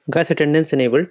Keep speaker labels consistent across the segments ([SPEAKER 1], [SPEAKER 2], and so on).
[SPEAKER 1] Guys, attendance enabled.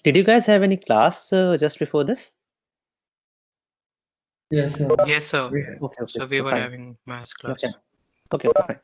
[SPEAKER 1] Did you guys have any class just before this?
[SPEAKER 2] Yes, sir.
[SPEAKER 3] Yes, sir.
[SPEAKER 1] Okay,
[SPEAKER 3] So we
[SPEAKER 1] so
[SPEAKER 3] were
[SPEAKER 1] fine.
[SPEAKER 3] having maths class.
[SPEAKER 1] Okay, fine.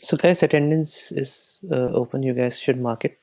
[SPEAKER 1] So guys, attendance is open. You guys should mark it.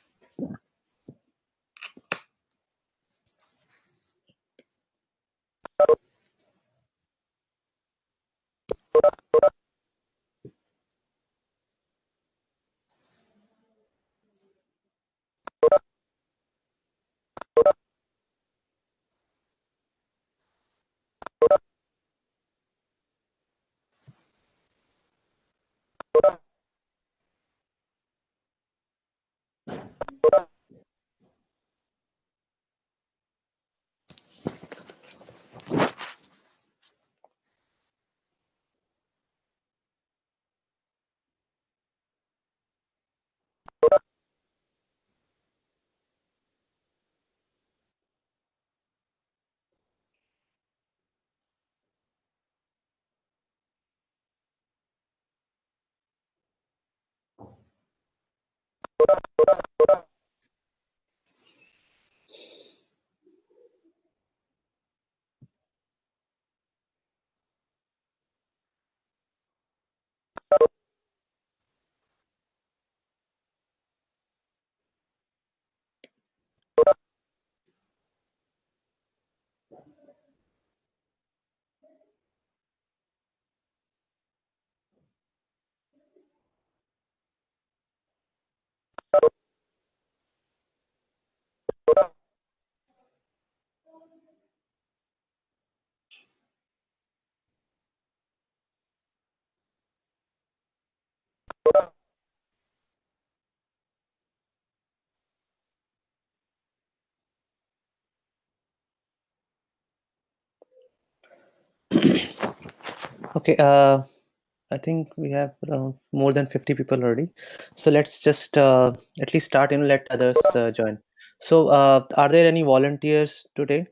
[SPEAKER 1] Okay, I think we have around more than 50 people already. So let's just at least start and let others join. So, are there any volunteers today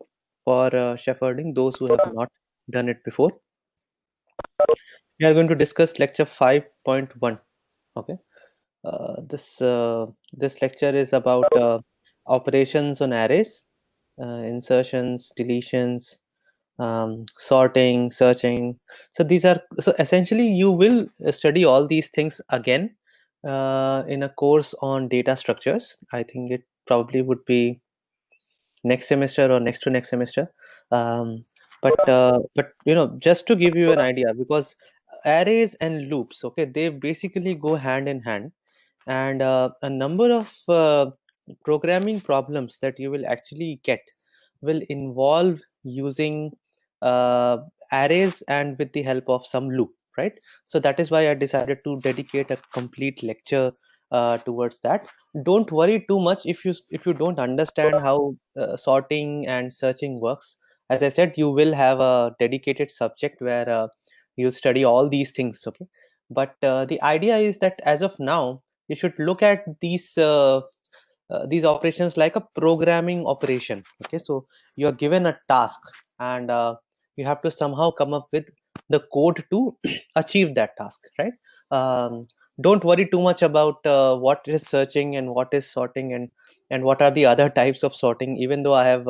[SPEAKER 1] for shepherding, those who have not done it before? We are going to discuss lecture 5.1. Okay. This lecture is about operations on arrays, insertions, deletions, sorting, searching. So essentially you will study all these things again in a course on data structures. I think it probably would be next semester or next to next semester. Um, but just to give you an idea, because arrays and loops, okay, they basically go hand in hand, and a number of programming problems that you will actually get will involve using uh, arrays and with the help of some loop, right? So that is why I decided to dedicate a complete lecture towards that. Don't worry too much if you don't understand how sorting and searching works. As I said, you will have a dedicated subject where you study all these things, okay? But the idea is that as of now, you should look at these operations like a programming operation. Okay, so you are given a task, and you have to somehow come up with the code to achieve that task, right? Don't worry too much about what is searching and what is sorting, and what are the other types of sorting, even though I have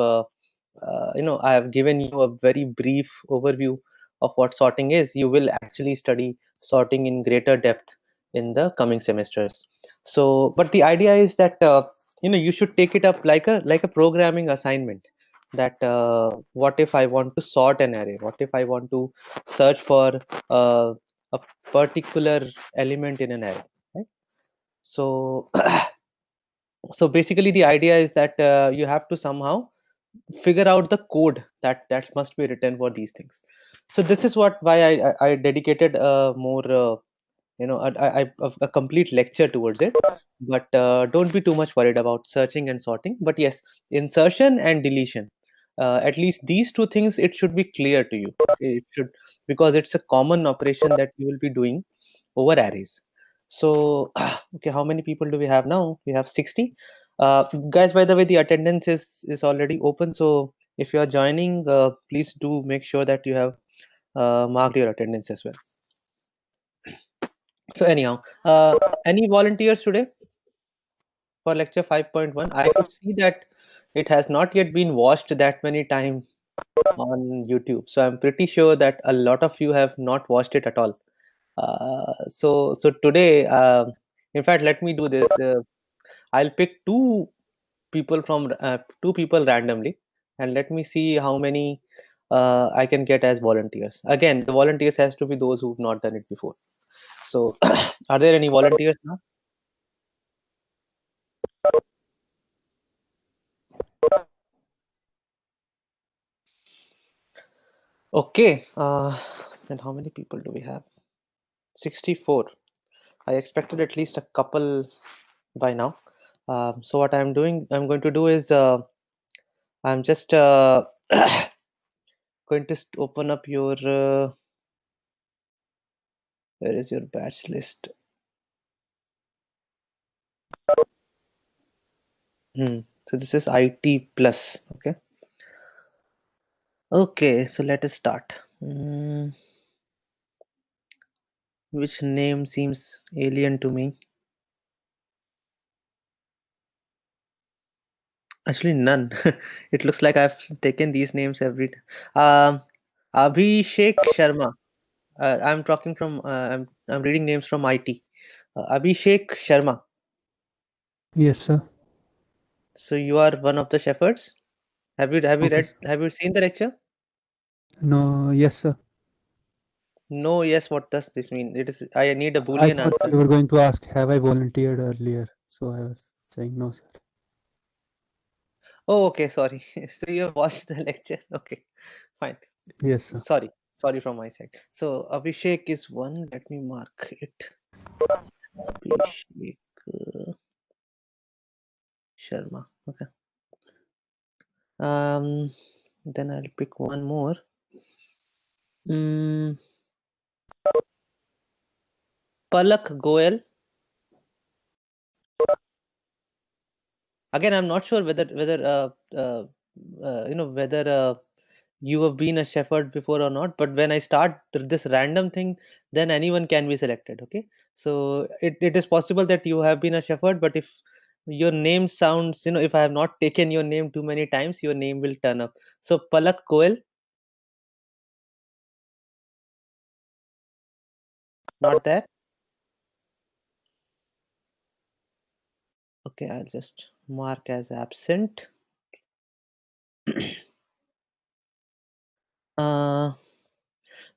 [SPEAKER 1] given you a very brief overview of what sorting is. You will actually study sorting in greater depth in the coming semesters. So, but the idea is that you should take it up like a programming assignment. That what if I want to sort an array? What if I want to search for uh, a particular element in an array? Right? So, so basically, the idea is that you have to somehow figure out the code that must be written for these things. So this is what why I dedicated more a complete lecture towards it. But don't be too much worried about searching and sorting. But yes, insertion and deletion, at least these two things, it should be clear to you. Okay? It should, because it's a common operation that you will be doing over arrays. So okay, how many people do we have now? We have 60. Guys, by the way, the attendance is already open, so if you are joining, please do make sure that you have marked your attendance as well. So anyhow, any volunteers today for lecture 5.1? I could see that it has not yet been watched that many times on YouTube. So I'm pretty sure that a lot of you have not watched it at all. So today, in fact, let me do this. I'll pick two people randomly, and let me see how many I can get as volunteers. Again, the volunteers has to be those who've not done it before. So, are there any volunteers now? Okay. Then how many people do we have? 64. I expected at least a couple by now. So what I'm going to do is I'm just going to open up your where is your batch list? So this is IT plus. Okay. Okay. So let us start. Which name seems alien to me? Actually, none. It looks like I've taken these names every. Um, Abhishek Sharma. I'm talking from. I'm reading names from IT. Abhishek Sharma.
[SPEAKER 2] Yes, sir.
[SPEAKER 1] So you are one of the shepherds.
[SPEAKER 2] Okay, sir.
[SPEAKER 1] Have you seen the lecture?
[SPEAKER 2] No, yes, sir.
[SPEAKER 1] No. Yes. What does this mean? It is. I need a
[SPEAKER 2] I
[SPEAKER 1] Boolean
[SPEAKER 2] thought
[SPEAKER 1] answer.
[SPEAKER 2] you were going to ask, have I volunteered earlier? So I was saying no, sir.
[SPEAKER 1] Oh, okay. Sorry. So you have watched the lecture. Okay. Fine.
[SPEAKER 2] Yes, sir.
[SPEAKER 1] Sorry. Sorry from my side. So Abhishek is one. Let me mark it. Abhishek Sharma. Okay. Um. Then I'll pick one more. Mm, Palak Goel. Again, I'm not sure whether you have been a shepherd before or not, but when I start this random thing, then anyone can be selected. Okay, so it is possible that you have been a shepherd, but if your name sounds, if I have not taken your name too many times, your name will turn up. So Palak Goel, not there. Okay, I'll just mark as absent. uh,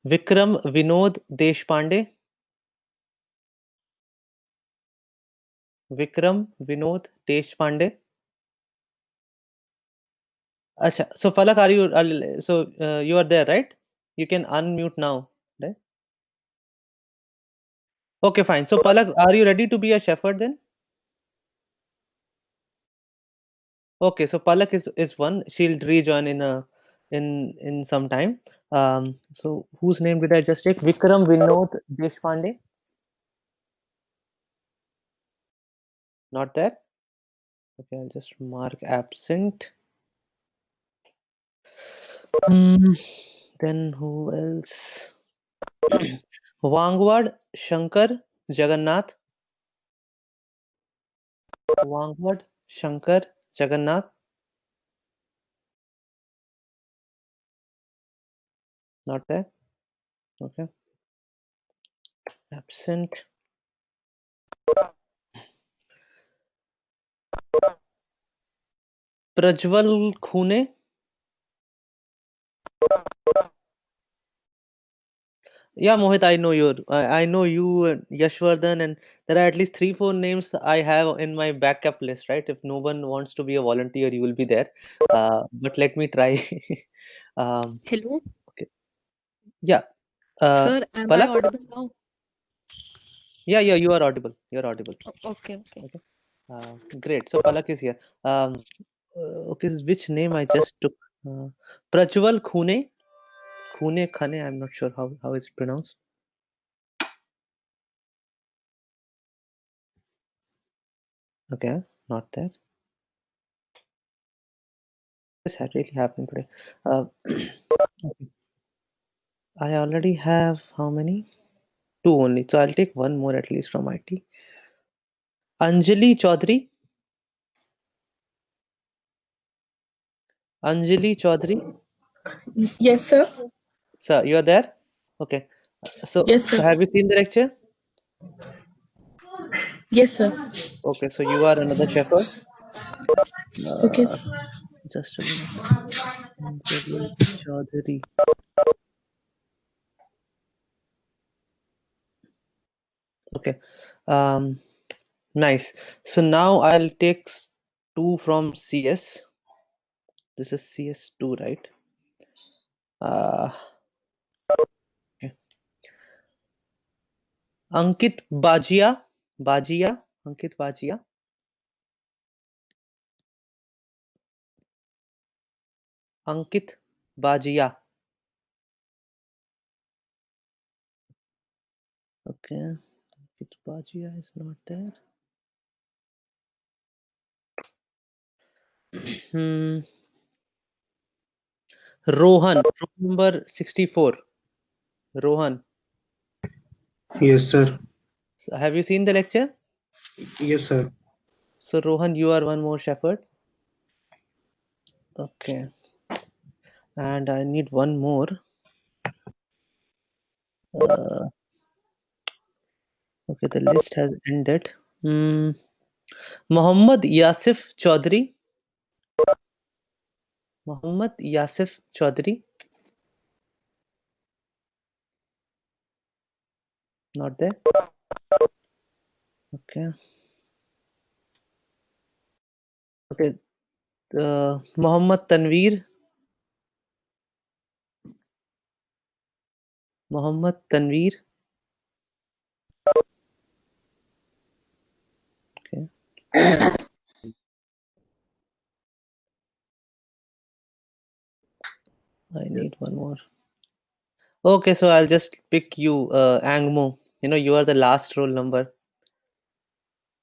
[SPEAKER 1] Vikram Vinod Deshpande. Vikram Vinod Deshpande. Acha. So Palak, you are there, right? You can unmute now, right? Okay, fine. So Palak, are you ready to be a shepherd then? Okay, so Palak is one. She'll rejoin in some time. So whose name did I just take? Vikram Vinod Deshpande. Not there. Okay, I'll just mark absent. Hmm. Then who else? Wangwad Shankar Jagannath. Wangwad Shankar Jagannath. Not there. Okay, absent. Prajwal Khune. Yeah, Mohit, I know you, Yashvardhan, and there are at least three, four names I have in my backup list, right? If no one wants to be a volunteer, you will be there. But let me try. Um,
[SPEAKER 3] Hello,
[SPEAKER 1] okay. Yeah. Uh,
[SPEAKER 3] sir. Am I
[SPEAKER 1] Palak?
[SPEAKER 3] audible now?
[SPEAKER 1] Yeah, yeah, you are audible. You're audible.
[SPEAKER 3] Okay, okay.
[SPEAKER 1] Okay. Great. So Palak is here. Okay, which name I just took? Uh, Prajwal Khune. Khune Khane. I'm not sure how is it pronounced. Okay, not that. This had really happened today. Okay. I already have how many? Two only. So I'll take one more at least from IT. Anjali Chaudhary. Anjali Chaudhary.
[SPEAKER 4] Yes, sir.
[SPEAKER 1] Sir, you are there? Okay. So
[SPEAKER 4] Yes,
[SPEAKER 1] so
[SPEAKER 4] sir.
[SPEAKER 1] have you seen the lecture?
[SPEAKER 4] Yes, sir.
[SPEAKER 1] Okay, so you are another shepherd.
[SPEAKER 4] Okay.
[SPEAKER 1] Uh, just a minute. Anjali Chaudhary. Okay. Um, nice. So now I'll take two from CS. This is CS2, right? Uh, okay. Ankit Bajia. Bajia. Ankit Bajia. Ankit Bajia. Okay. Ankit Bajia is not there. Hmm. Rohan. Room number 64. Rohan.
[SPEAKER 5] Yes, sir.
[SPEAKER 1] So have you seen the lecture?
[SPEAKER 5] Yes, sir.
[SPEAKER 1] So Rohan, you are one more shepherd. Okay. And I need one more. Uh, okay, the list has ended. Hmm. Mohammad Yasif Chaudhary. Mohammad Yasif Chaudhary. Not there. Okay. Okay. Mohammad Tanveer. Mohammad Tanveer. Okay. I need one more. Okay, so I'll just pick you, Angmo. You are the last roll number.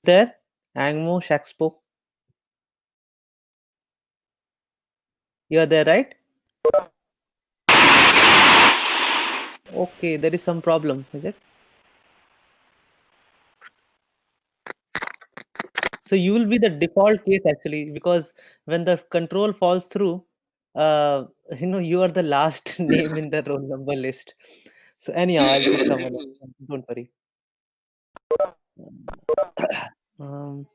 [SPEAKER 1] There, Angmo Shaxpo. You are there, right? Okay, there is some problem, is it? So you will be the default case actually, because when the control falls through, uh, you are the last name in the roll number list. So anyhow, I'll put someone else. Don't worry. Um,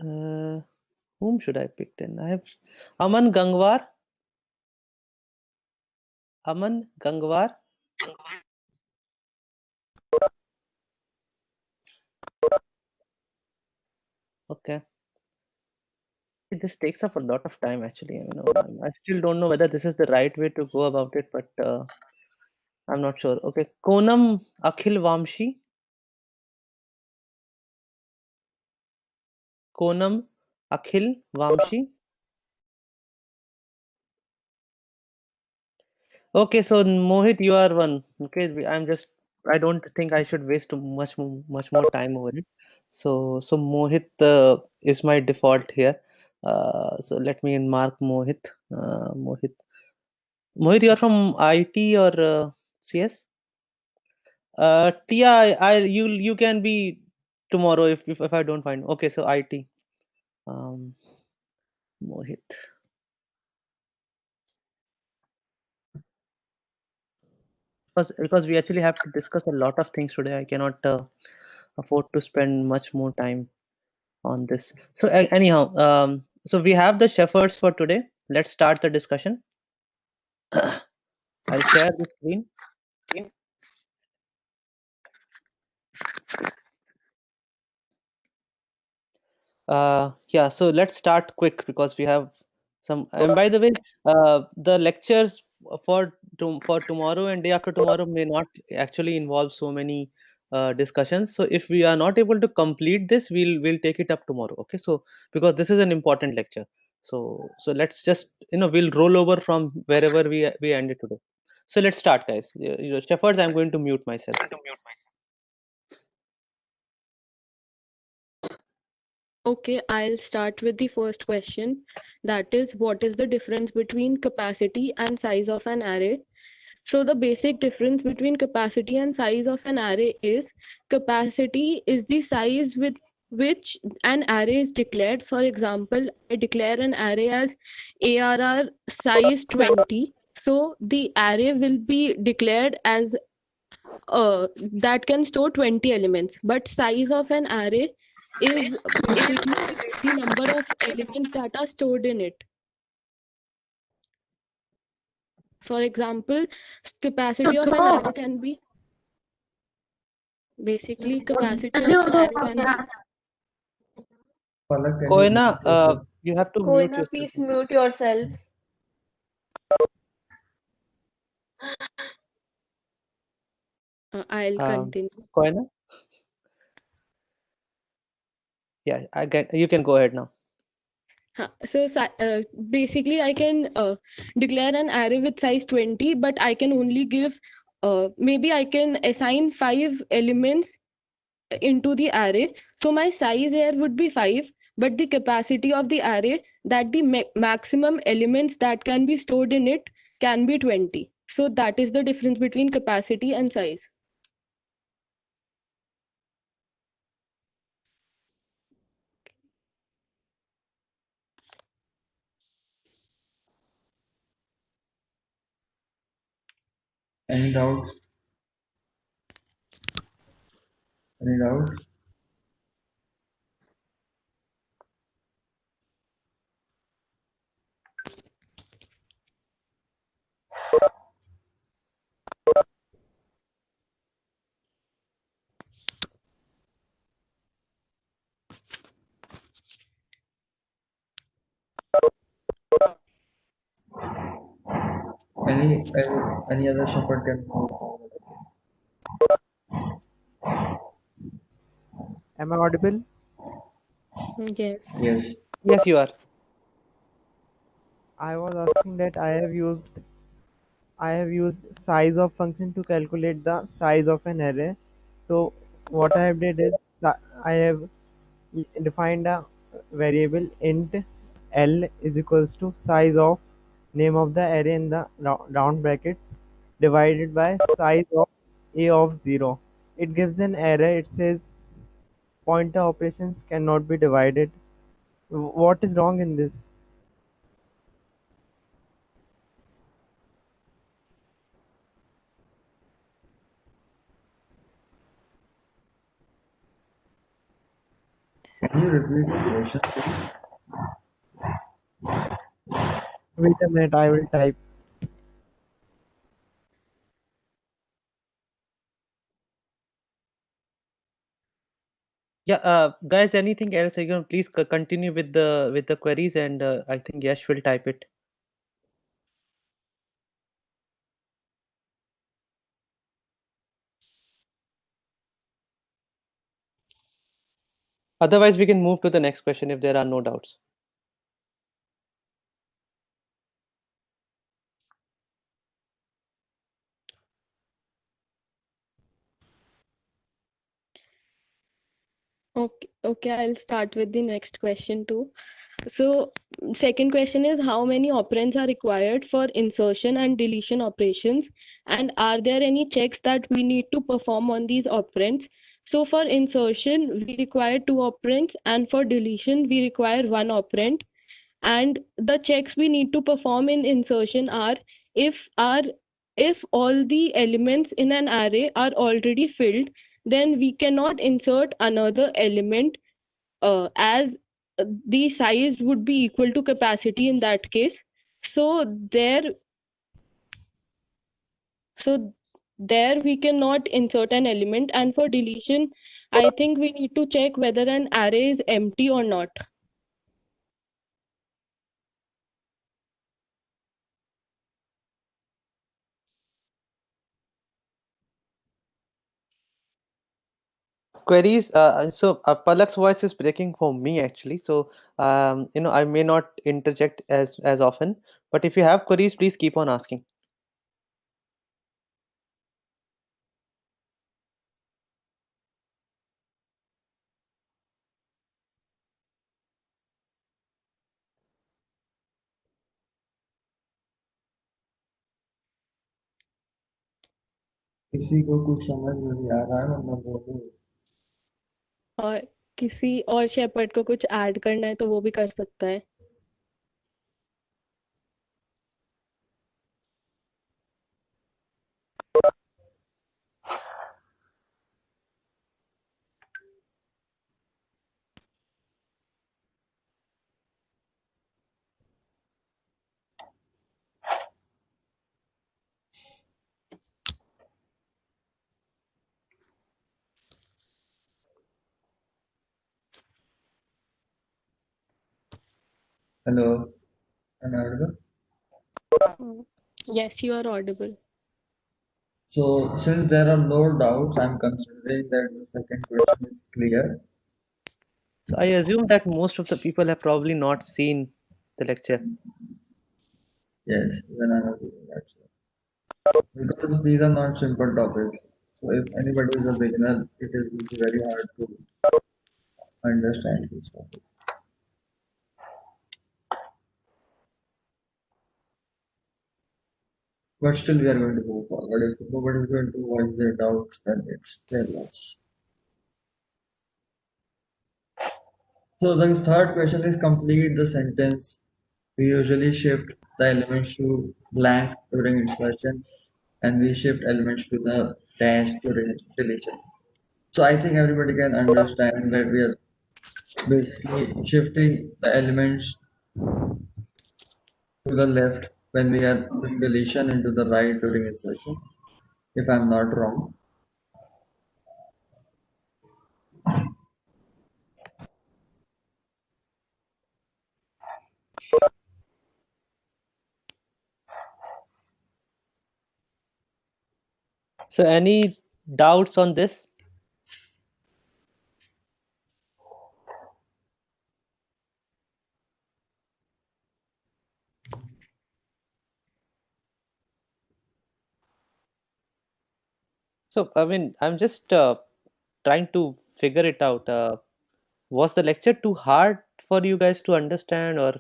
[SPEAKER 1] uh, whom should I pick then? I have Aman Gangwar. Aman Gangwar. Okay. This takes up a lot of time actually. I still don't know whether this is the right way to go about it, but I'm not sure. Okay. Konam Akhil Vamshi. Konam Akhil Vamshi. Okay, so Mohit, you are one. Okay, I don't think I should waste much more time over it. So Mohit is my default here. So let me mark Mohit. Mohit. Mohit, you are from IT or CS? Tia, you can be tomorrow if I don't find. Okay, so IT. Um, Mohit. Because we actually have to discuss a lot of things today. I cannot afford to spend much more time on this. So anyhow, so we have the shepherds for today. Let's start the discussion. I'll share the screen. Yeah, so let's start quick because we have some. And by the way, the lectures for tomorrow and day after tomorrow may not actually involve so many discussions. So if we are not able to complete this, we'll take it up tomorrow. Okay, so because this is an important lecture, so let's just we'll roll over from wherever we ended today. So let's start, guys. Shepherds, I'm going to mute myself.
[SPEAKER 3] Okay, I'll start with the first question. That is, what is the difference between capacity and size of an array? So the basic difference between capacity and size of an array is capacity is the size with which an array is declared. For example, I declare an array as ARR size 20. So the array will be declared as that can store 20 elements, but size of an array is basically the number of elements that are stored in it. For example, capacity of an array can be capacity of an array can be
[SPEAKER 6] Palak, can you
[SPEAKER 1] Koina,
[SPEAKER 6] mute yourself?
[SPEAKER 1] you have to mute
[SPEAKER 7] Koina,
[SPEAKER 1] yourself.
[SPEAKER 7] please mute yourself.
[SPEAKER 3] I'll continue.
[SPEAKER 1] Koina? Yeah, I get. You can go ahead now.
[SPEAKER 3] So basically I can declare an array with size 20, but I can only give maybe I can assign 5 elements into the array. So my size here would be 5, but the capacity of the array, that the maximum elements that can be stored in it can be 20. So that is the difference between capacity and size.
[SPEAKER 6] Any doubts? Any doubts? Any other shepherd can go forward.
[SPEAKER 8] Am I audible?
[SPEAKER 3] Yes.
[SPEAKER 6] Yes.
[SPEAKER 1] Yes, you are.
[SPEAKER 8] I was asking that I have used
[SPEAKER 7] I have used size of function to calculate the size of an array. So what I have did is that I have defined a variable int L is equals to size of name of the array in the round brackets divided by size of a of 0. It gives an error. It says pointer operations cannot be divided. What is wrong in this?
[SPEAKER 6] Can you repeat the question, please?
[SPEAKER 7] Wait a minute, I will type.
[SPEAKER 1] Yeah, guys, anything else? You can please continue with the queries, and I think Yash will type it. Otherwise, we can move to the next question if there are no doubts.
[SPEAKER 3] Okay, I'll start with the next question too. So, second question is how many operands are required for insertion and deletion operations, and are there any checks that we need to perform on these operands? So, for insertion, we require two operands, and for deletion, we require one operand. And the checks we need to perform in insertion are if our if all the elements in an array are already filled, then we cannot insert another element as the size would be equal to capacity in that case. So so there we cannot insert an element. And for deletion, I think we need to check whether an array is empty or not.
[SPEAKER 1] Queries. Palak's voice is breaking for me actually. So I may not interject as often. But if you have queries, please keep on asking.
[SPEAKER 6] किसी को कुछ समझ नहीं आ रहा है वरना बोलो।
[SPEAKER 3] और किसी और शेपर्ड को कुछ ऐड करना है तो वो भी कर सकता है।
[SPEAKER 6] Hello, am I audible?
[SPEAKER 3] Yes, you are audible.
[SPEAKER 6] So since there are no doubts, I'm considering that the second question is clear.
[SPEAKER 1] So I assume that most of the people have probably not seen the lecture.
[SPEAKER 6] Yes, even I'm assuming that. Because these are not simple topics. So if anybody is a beginner, it is will be very hard to understand these topics. But still, we are going to move forward. If nobody is going to voice their doubts, then it's their loss. So the third question is complete the sentence. We usually shift the elements to blank during insertion, and we shift elements to the dash during deletion. So I think everybody can understand that we are basically shifting the elements to the left when we are doing deletion into the right during insertion, if I'm not wrong.
[SPEAKER 1] So any doubts on this? So, I mean, I'm just trying to figure it out. Was the lecture too hard for you guys to understand, or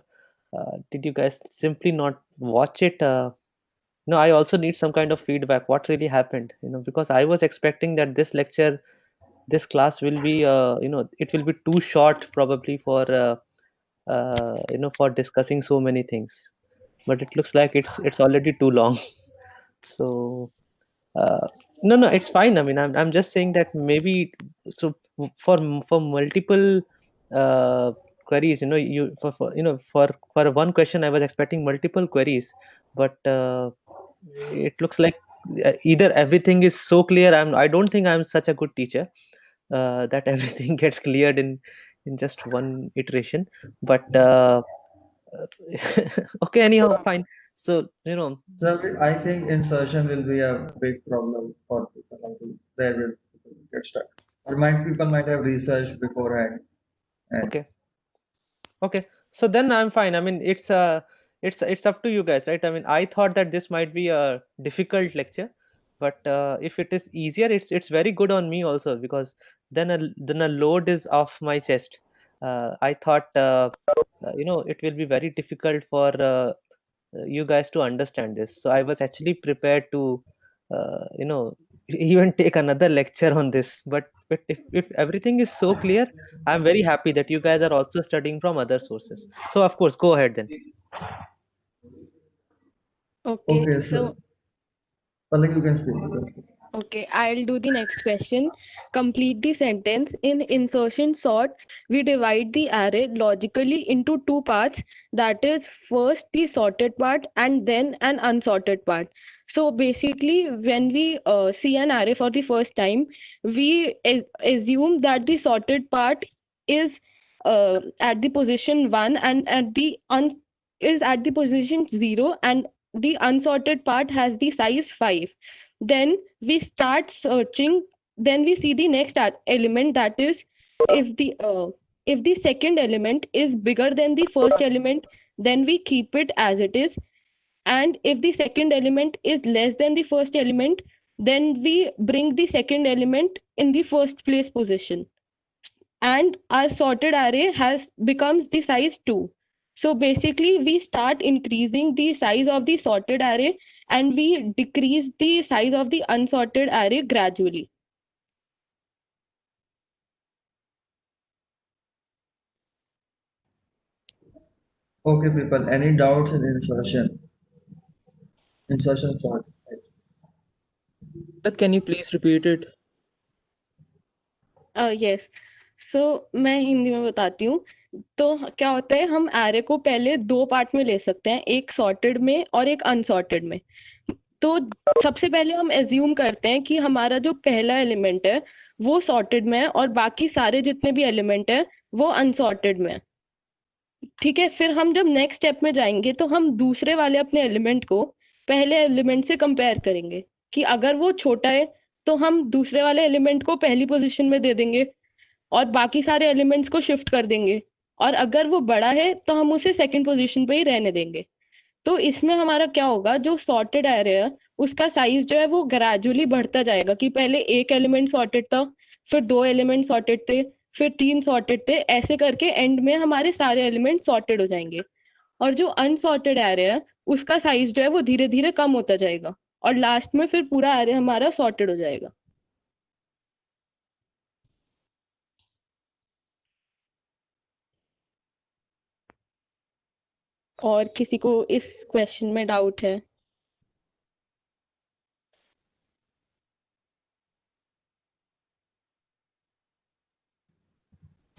[SPEAKER 1] did you guys simply not watch it? No, I also need some kind of feedback. What really happened? Because I was expecting that this class will be, it will be too short probably for discussing so many things. But it looks like it's already too long. So. Uh, no, it's fine. I mean, I'm just saying that maybe so for multiple queries, you for one question I was expecting multiple queries, but it looks like either everything is so clear. I don't think I'm such a good teacher that everything gets cleared in just one iteration. But okay, anyhow, fine. So
[SPEAKER 6] So I think insertion will be a big problem for people. I think there will people get stuck. Or people might have researched beforehand. And
[SPEAKER 1] okay. Okay, so then I'm fine. I mean, it's up to you guys, right? I mean, I thought that this might be a difficult lecture, but if it is easier, it's very good on me also, because then a load is off my chest. I thought it will be very difficult for you guys to understand this. So I was actually prepared to even take another lecture on this. But if everything is so clear, I'm very happy that you guys are also studying from other sources. So of course, go ahead then.
[SPEAKER 3] Okay,
[SPEAKER 6] okay,
[SPEAKER 3] so
[SPEAKER 6] so Palak, you can speak. You can speak.
[SPEAKER 3] okay, I'll do the next question. Complete the sentence. In insertion sort, we divide the array logically into two parts. That is, first the sorted part and then an unsorted part. So basically, when we see an array for the first time, we assume that the sorted part is at the position 1 and is at the position 0, and the unsorted part has the size 5. Then we start searching. Then we see the next element, that is, if the second element is bigger than the first element, then we keep it as it is, and if the second element is less than the first element, then we bring the second element in the first place position, and our sorted array has becomes the size 2. So basically we start increasing the size of the sorted array and we decrease the size of the unsorted array gradually.
[SPEAKER 6] Okay, people. Any doubts in insertion? Insertion sort.
[SPEAKER 8] Can you please repeat it?
[SPEAKER 3] Yes, so मैं हिंदी में बताती हूँ. तो क्या होता है, हम array को पहले दो पार्ट में ले सकते हैं, एक सॉर्टेड में और एक अनसॉर्टेड में. तो सबसे पहले हम एज्यूम करते हैं कि हमारा जो पहला एलिमेंट है वो सॉर्टेड में है और बाकी सारे जितने भी एलिमेंट है वो अनसॉर्टेड में है. ठीक है, फिर हम जब नेक्स्ट स्टेप में जाएंगे तो हम दूसरे वाले अपने एलिमेंट को पहले एलिमेंट से कंपेयर करेंगे कि अगर वो छोटा है तो हम दूसरे वाले एलिमेंट को पहली पोजीशन में दे देंगे और बाकी सारे एलिमेंट्स को शिफ्ट कर देंगे, और अगर वो बड़ा है तो हम उसे सेकंड पोजीशन पे ही रहने देंगे. तो इसमें हमारा क्या होगा, जो सॉर्टेड एरे है उसका साइज जो है वो ग्रेजुअली बढ़ता जाएगा कि पहले एक एलिमेंट सॉर्टेड था, फिर दो एलिमेंट सॉर्टेड थे, फिर तीन सॉर्टेड थे, ऐसे करके एंड में हमारे सारे एलिमेंट सॉर्टेड हो जाएंगे. और जो अनसॉर्टेड एरे है उसका साइज जो है वो धीरे धीरे कम होता जाएगा और लास्ट में फिर पूरा एरे हमारा सॉर्टेड हो जाएगा. और किसी को इस क्वेश्चन में डाउट है?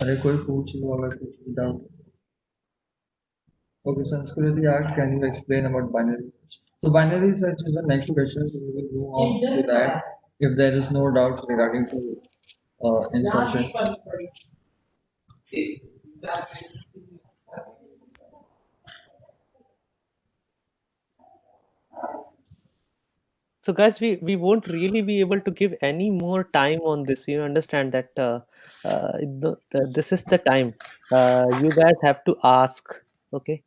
[SPEAKER 6] अरे कोई पूछ लो अगर कुछ doubt. Okay, Sanskriti asked, can you explain about binary? So binary search is the next question. So we will move on to that if there is no doubt regarding to insertion.
[SPEAKER 1] So guys, we won't really be able to give any more time on this. You understand that this is the time. You guys have to ask. Okay,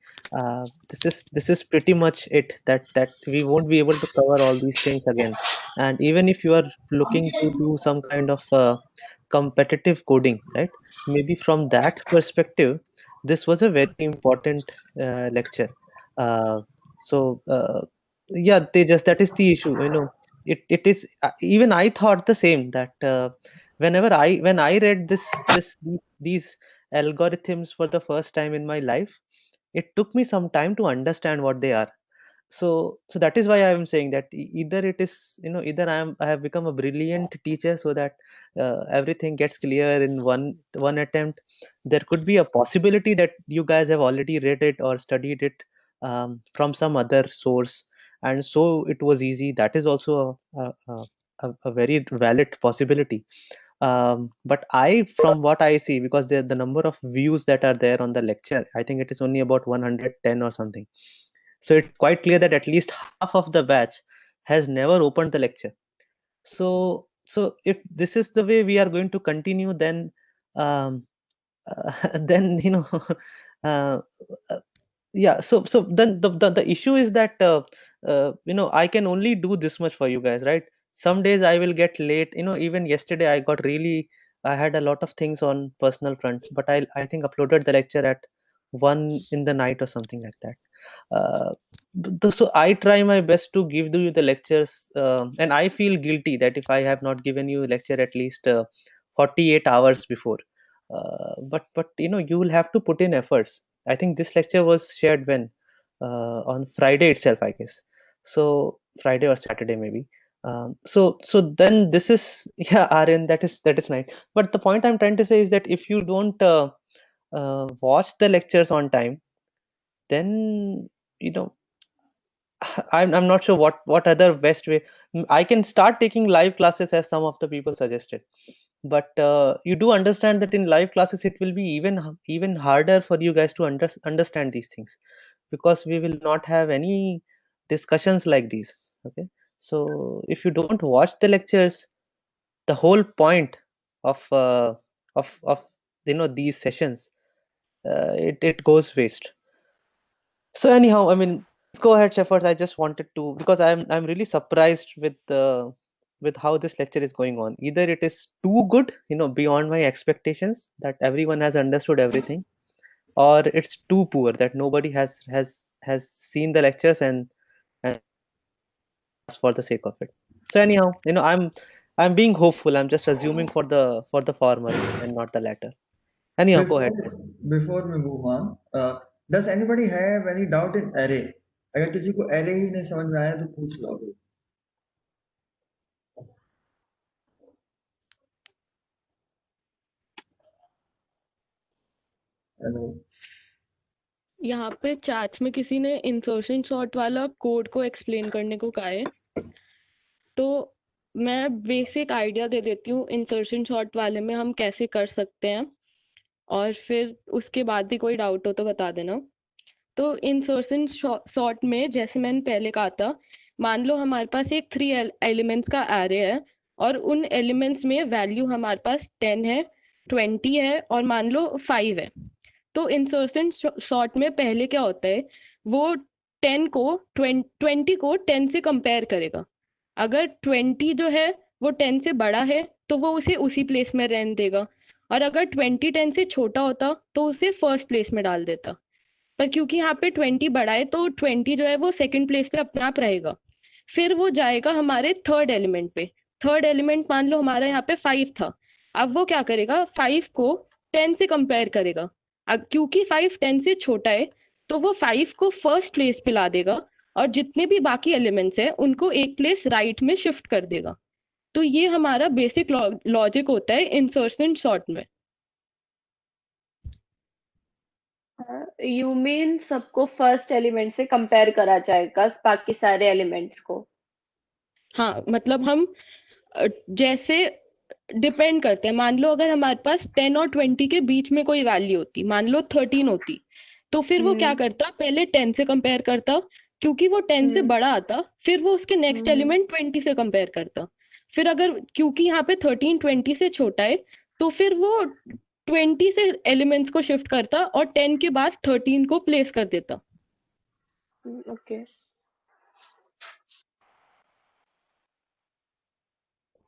[SPEAKER 1] this is pretty much it. That we won't be able to cover all these things again. And even if you are looking to do some kind of competitive coding, right? Maybe from that perspective, this was a very important lecture. Uh, so yeah, they just that is the issue. It is even I thought the same that when I read these algorithms for the first time in my life, it took me some time to understand what they are. So that is why I am saying that either it is, either I have become a brilliant teacher so that everything gets clear in one attempt. There could be a possibility that you guys have already read it or studied it from some other source, and so it was easy. That is also a very valid possibility. But from what I see, because the number of views that are there on the lecture, I think it is only about 110 or something. So it's quite clear that at least half of the batch has never opened the lecture. So if this is the way we are going to continue, then um, then uh, uh, yeah. So then the issue is that I can only do this much for you guys, right? Some days I will get late. Even yesterday I had a lot of things on personal fronts, but I think uploaded the lecture at 1 in the night or something like that. So I try my best to give you the lectures, and I feel guilty that if I have not given you a lecture at least 48 hours before. But you will have to put in efforts. I think this lecture was shared on Friday itself, I guess. So Friday or Saturday maybe. So then this is yeah, RN, that is nice. But the point I'm trying to say is that if you don't watch the lectures on time, then you know I'm not sure what other best way. I can start taking live classes as some of the people suggested, but you do understand that in live classes it will be even harder for you guys to understand these things, because we will not have any discussions like these. Okay, so if you don't watch the lectures, the whole point of of these sessions, it goes waste. So anyhow, I mean, let's go ahead, Shepard. I just wanted to, because I'm really surprised with how this lecture is going on. Either it is too good, beyond my expectations that everyone has understood everything, or it's too poor that nobody has seen the lectures and for the sake of it. So anyhow, I'm being hopeful. I'm just assuming for the former and not the latter. Anyhow, go
[SPEAKER 6] Before
[SPEAKER 1] ahead, guys.
[SPEAKER 6] before we move on, does anybody have any doubt in array? अगर किसी को array ही नहीं समझ में आया तो पूछ लो अभी. Hello.
[SPEAKER 3] यहाँ पे चैट्स में किसी ने इंसर्शन सॉर्ट वाला कोड को एक्सप्लेन करने को कहा है, तो मैं बेसिक आइडिया दे देती हूँ इंसर्शन सॉर्ट वाले में हम कैसे कर सकते हैं, और फिर उसके बाद भी कोई डाउट हो तो बता देना। तो इंसर्शन सॉर्ट में जैसे मैंने पहले कहा था, मान लो हमारे पास एक 3 एलिमेंट्स का एरे है और उन एलिमेंट्स में वैल्यू हमारे पास 10 है, 20 है और मान लो 5 है। तो इंसर्शन सॉर्ट में पहले क्या होता है, वो 10 को 10 से कंपेयर करेगा। अगर 20 जो है वो 10 से बड़ा है तो वो उसे उसी प्लेस में रहने देगा, और अगर 20 10 से छोटा होता तो उसे फर्स्ट प्लेस में डाल देता। पर क्योंकि यहाँ पे 20 बड़ा है तो 20 जो है वो सेकंड प्लेस पे अपने आप रहेगा। फिर वो जाएगा हमारे थर्ड एलिमेंट पे। थर्ड एलिमेंट मान लो हमारा यहाँ पे 5 था, अब वो क्या करेगा, 5 को 10 से कंपेयर करेगा। अब क्योंकि 5 10 से छोटा है तो वो 5 को फर्स्ट प्लेस पे ला देगा और जितने भी बाकी एलिमेंट्स हैं उनको एक प्लेस राइट में शिफ्ट कर देगा। तो ये हमारा बेसिक लॉजिक होता है इंसर्शन सॉर्ट में।
[SPEAKER 8] यू मीन सबको फर्स्ट एलिमेंट से कंपेयर करा जाएगा बाकी सारे एलिमेंट्स को?
[SPEAKER 3] हाँ, मतलब हम जैसे डिपेंड करते हैं, मान लो अगर हमारे पास 10 और 20 के बीच में कोई वैल्यू होती, मान लो 13 होती, तो फिर वो क्या करता, पहले 10 से कंपेयर करता, क्योंकि वो 10 से बड़ा आता, फिर वो उसके नेक्स्ट एलिमेंट 20 से कंपेयर करता। फिर अगर क्योंकि यहाँ पे 13 20 से छोटा है तो फिर वो 20 से एलिमेंट्स को शिफ्ट करता और 10 के बाद 13 को प्लेस कर देता।
[SPEAKER 8] ओके।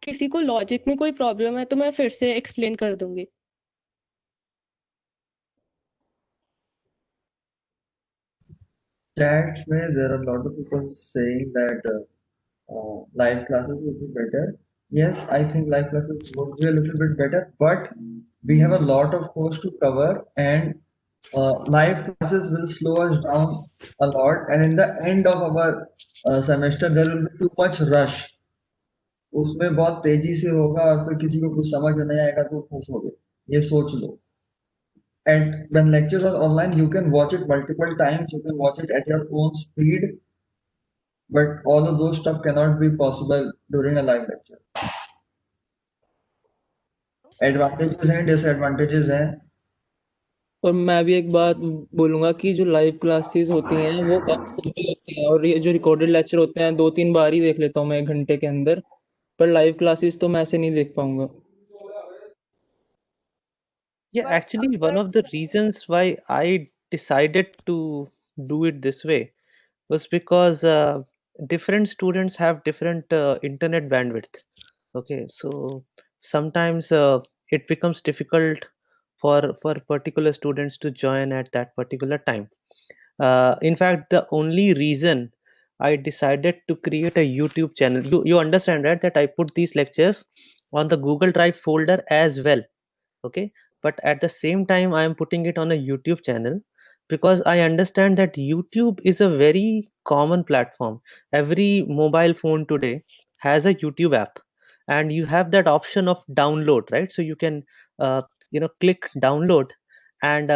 [SPEAKER 3] किसी को लॉजिक में कोई प्रॉब्लम है तो मैं फिर से एक्सप्लेन कर दूंगी।
[SPEAKER 6] Chats में there are a lot of people saying that live classes would be better. Yes, I think live classes would be a little bit better, but we have a lot of course to cover, and live classes will slow us down a lot. And in the end of our semester, there will be too much rush. उसमें बहुत तेजी से होगा और फिर किसी को कुछ समझ में नहीं आएगा तो खुश हो गए, ये सोच लो। And when lectures are online, you can watch it multiple times, you can watch it at your own speed, but all of those stuff cannot be possible during a live lecture. Advantages हैं, disadvantages हैं।
[SPEAKER 9] और मैं भी एक बात बोलूंगा कि जो लाइव क्लासेस होती हैं वो काफी छोटी होती हैं, और ये जो रिकॉर्डेड लेक्चर होते हैं 2-3 बार ही देख लेता हूँ मैं 1 घंटे के अंदर, पर लाइव क्लासेस तो मैं ऐसे नहीं देख पाऊंगा।
[SPEAKER 1] Yeah, actually, one of the reasons why I decided to do it this way was because different students have different internet bandwidth. Okay, so sometimes it becomes difficult for particular students to join at that particular time. In fact, the only reason I decided to create a YouTube channel, you understand, right, that I put these lectures on the Google Drive folder as well. Okay, but at the same time I am putting it on a YouTube channel because I understand that YouTube is a very common platform. Every mobile phone today has a YouTube app, and you have that option of download, right? So you can click download, and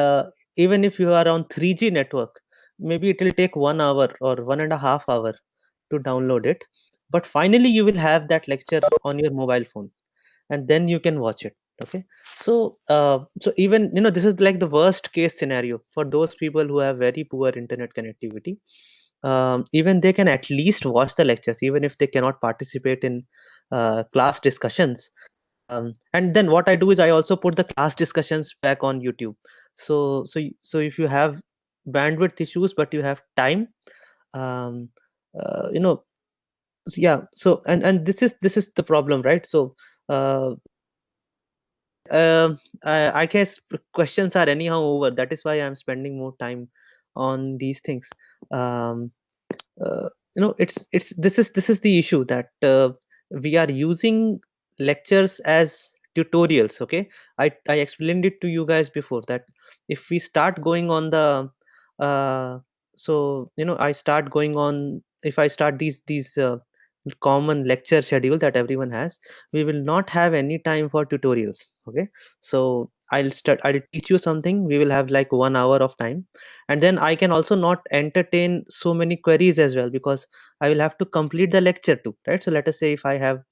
[SPEAKER 1] even if you are on 3G network, maybe it will take 1 hour or 1.5 hour to download it, but finally you will have that lecture on your mobile phone, and then you can watch it. Okay, so so even this is like the worst case scenario for those people who have very poor internet connectivity. Even they can at least watch the lectures even if they cannot participate in class discussions. And then what I do is I also put the class discussions back on YouTube. So if you have bandwidth issues but you have time, um, you know yeah, so and this is the problem, right? So I guess questions are anyhow over. That is why I'm spending more time on these things. Um, it's this is the issue that we are using lectures as tutorials. Okay, I explained it to you guys before that if we start going on the I start going on, if I start these common lecture schedule that everyone has, we will not have any time for tutorials. Okay, so I'll teach you something, we will have like 1 hour of time, and then I can also not entertain so many queries as well because I will have to complete the lecture too, right? So let us say if I have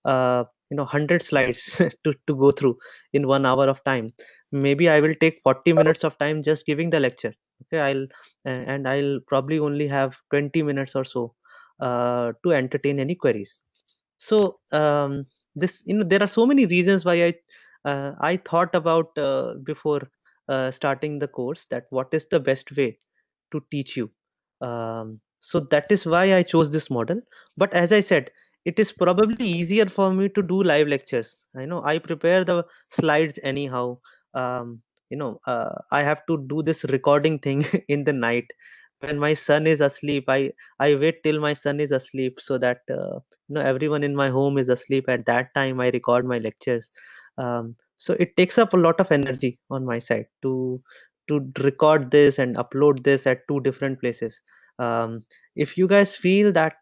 [SPEAKER 1] 100 slides to go through in 1 hour of time, maybe I will take 40 minutes of time just giving the lecture. Okay, I'll probably only have 20 minutes or so to entertain any queries. So this there are so many reasons why I thought about before starting the course that what is the best way to teach you. So that is why I chose this model. But as I said, it is probably easier for me to do live lectures. I know I prepare the slides anyhow. I have to do this recording thing in the night when my son is asleep. I wait till my son is asleep so that everyone in my home is asleep. At that time I record my lectures. So it takes up a lot of energy on my side to record this and upload this at 2 different places. If you guys feel that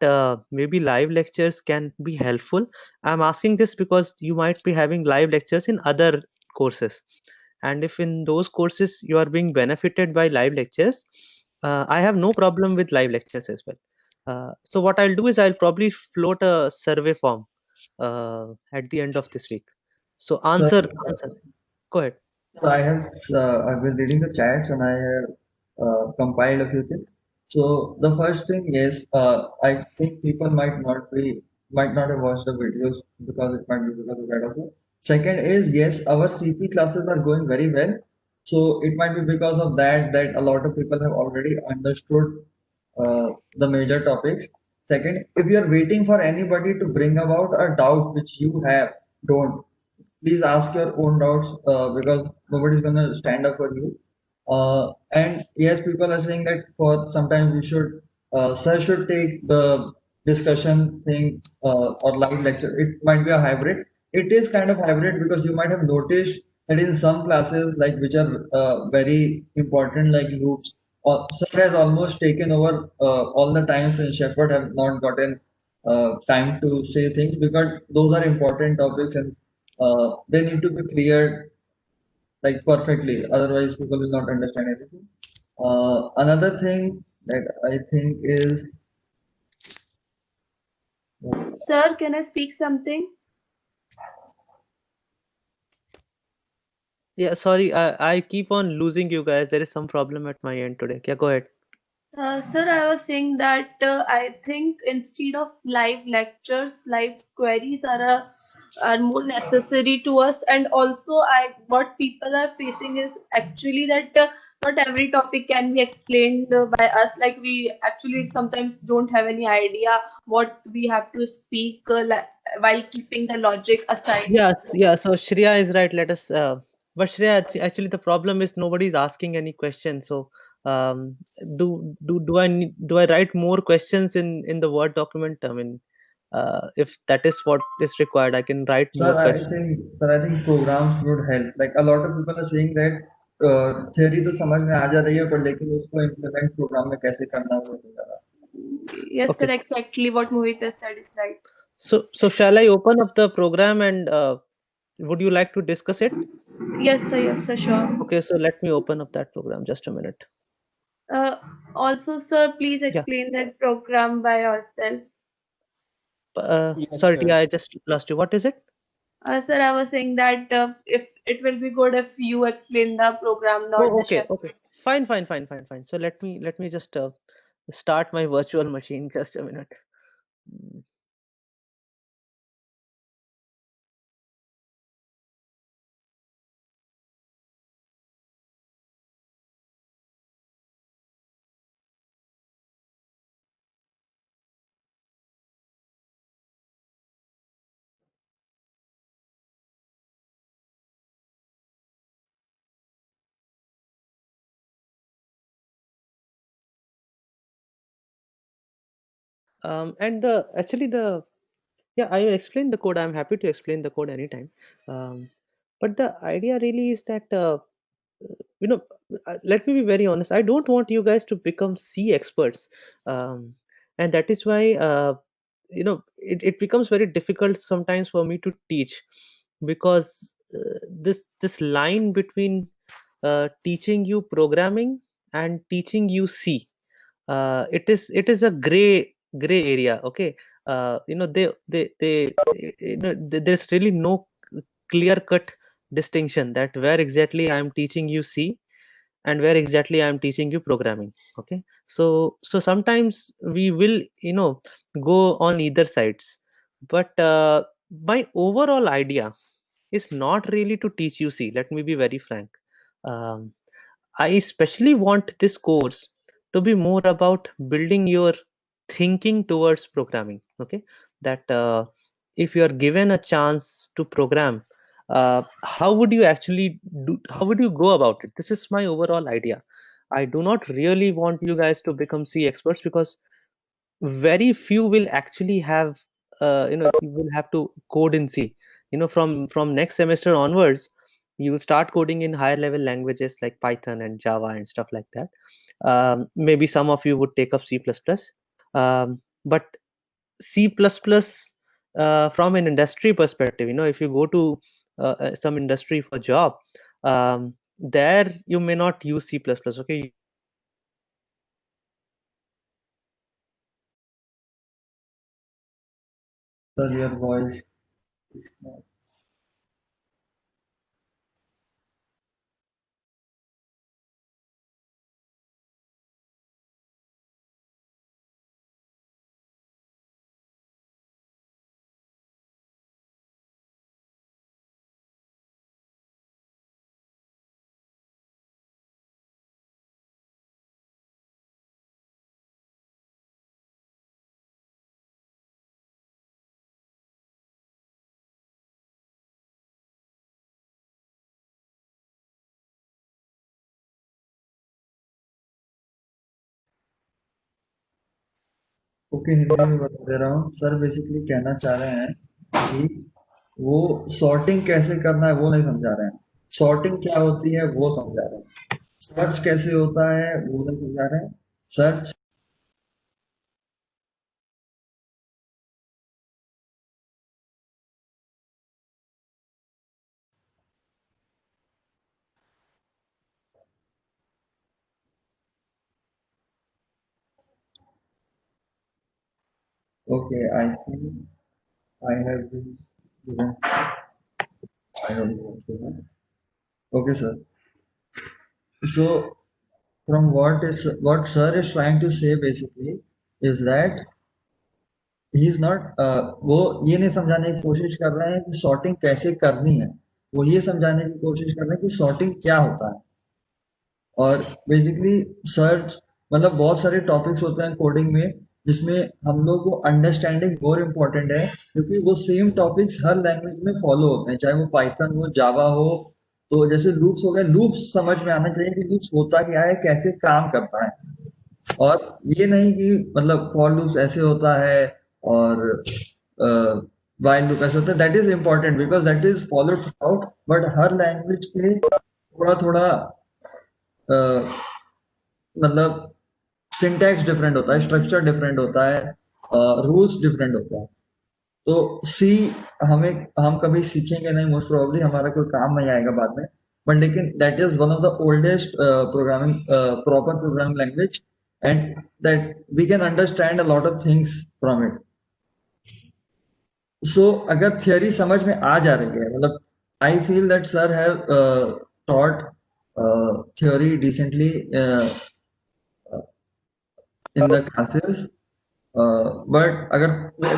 [SPEAKER 1] maybe live lectures can be helpful, I'm asking this because you might be having live lectures in other courses, and if in those courses you are being benefited by live lectures, I have no problem with live lectures as well. So what I'll do is I'll probably float a survey form at the end of this week. So answer. Go ahead.
[SPEAKER 6] So I've been reading the chats and I have compiled a few things. So the first thing is I think people might not have watched the videos because it might be because of that also. Second is yes, our CP classes are going very well. So it might be because of that a lot of people have already understood the major topics. Second, if you are waiting for anybody to bring about a doubt which you have, don't. Please ask your own doubts because nobody's gonna stand up for you. And yes, people are saying that for sometimes we should, sir should take the discussion thing or live lecture. It might be a hybrid. It is kind of hybrid because you might have noticed that in some classes, like which are very important, like loops, sir has almost taken over all the times when Shepherd have not gotten time to say things because those are important topics and they need to be cleared like perfectly. Otherwise, people will not understand anything. Another thing that I think is
[SPEAKER 8] Sir, can I speak something?
[SPEAKER 1] Yeah, sorry, I keep on losing you guys. There is some problem at my end today. Yeah, go ahead.
[SPEAKER 8] Sir, I was saying that I think instead of live lectures, live queries are more necessary to us. And also, what people are facing is actually that not every topic can be explained by us. Like we actually sometimes don't have any idea what we have to speak while keeping the logic aside.
[SPEAKER 1] Yeah, yeah. So Shreya is right. Let us. But Shreya, actually, the problem is nobody's asking any questions. So, do I write more questions in the Word document? I mean, if that is what is required, I can write more questions.
[SPEAKER 6] sir, I think programs would help. Like a lot of people are saying that theory तो समझ में आ जा रही है पर लेकिन उसको implement program में कैसे करना है वो नहीं पता.
[SPEAKER 8] Yes, sir,
[SPEAKER 1] Okay.
[SPEAKER 8] exactly what Mohit has said is right.
[SPEAKER 1] So shall I open up the program and would you like to discuss it?
[SPEAKER 8] Yes, sir, sure.
[SPEAKER 1] Okay, so let me open up that program. Just a minute.
[SPEAKER 8] Also, sir, please
[SPEAKER 1] Yeah.
[SPEAKER 8] explain that program by yourself.
[SPEAKER 2] Yes,
[SPEAKER 1] Sorry,
[SPEAKER 2] sir.
[SPEAKER 1] Tia, I just lost you. What is it?
[SPEAKER 8] Sir, I was saying that if it will be good if you explain the program, not
[SPEAKER 1] Oh,
[SPEAKER 8] the
[SPEAKER 1] okay,
[SPEAKER 8] chef.
[SPEAKER 1] okay. Fine. So let me just start my virtual machine. Just a minute. Mm. And the actually the yeah, I will explain the code. I'm happy to explain the code anytime. Um, but the idea really is that you know, let me be very honest. I don't want you guys to become C experts, and that is why it becomes very difficult sometimes for me to teach because this line between teaching you programming and teaching you C, it is a gray area. Okay, there's really no clear cut distinction that where exactly I'm teaching you C and where exactly I'm teaching you programming. Okay, so sometimes we will go on either sides, but my overall idea is not really to teach you C. Let me be very frank. um, I especially want this course to be more about building your thinking towards programming. Okay, that if you are given a chance to program, how would you actually do? How would you go about it? This is my overall idea. I do not really want you guys to become C experts because very few will actually have you will have to code in C. From next semester onwards you will start coding in higher level languages like Python and Java and stuff like that. Maybe some of you would take up C++, but C++, from an industry perspective, if you go to some industry for job, there you may not use C++. Okay,
[SPEAKER 6] Sir, your voice is not okay, Hindi में बता दे रहा हूँ sir. Basically कहना चाह रहे हैं कि वो सॉर्टिंग कैसे करना है वो नहीं समझा रहे हैं, सॉर्टिंग क्या होती है वो समझा रहे हैं, सर्च कैसे होता है वो नहीं समझा रहे हैं। Search okay, I think I have been given, I don't know what to know. Okay sir, so from what sir is trying to say basically is that he is not, वो ये नहीं समझाने की कोशिश कर रहे हैं कि सॉर्टिंग कैसे करनी है, वो ये समझाने की कोशिश कर रहे हैं कि सॉर्टिंग क्या होता है। और बेसिकली सर्च मतलब बहुत सारे टॉपिक्स होते हैं कोडिंग में जिसमें हम लोग को अंडरस्टैंडिंग मोर इम्पोर्टेंट है, क्योंकि वो सेम टॉपिक्स हर लैंग्वेज में फॉलो होते हैं, चाहे वो पाइथन हो, जावा हो। तो जैसे लूप्स हो गए, लूप्स समझ में आना चाहिए कि लूप्स होता क्या है, कैसे काम करता है, और ये नहीं कि मतलब फॉर लूप्स ऐसे होता है और वाइल लूप ऐसे होता है। That is important because that is followed out, but her language के थोड़ा थोड़ा मतलब सिंटैक्स डिफरेंट होता है, स्ट्रक्चर डिफरेंट होता है, रूल्स डिफरेंट होता है। तो सी हम कभी सीखेंगे नहीं, मोस्ट प्रोबेबली हमारा कोई काम नहीं आएगा बाद में, बट लेकिन that is one of the oldest programming proper programming language, and that we can understand a lot of things from it. So अगर थियरी समझ में आ जा रही है, मतलब I feel that sir have taught theory decently in the classes, but agar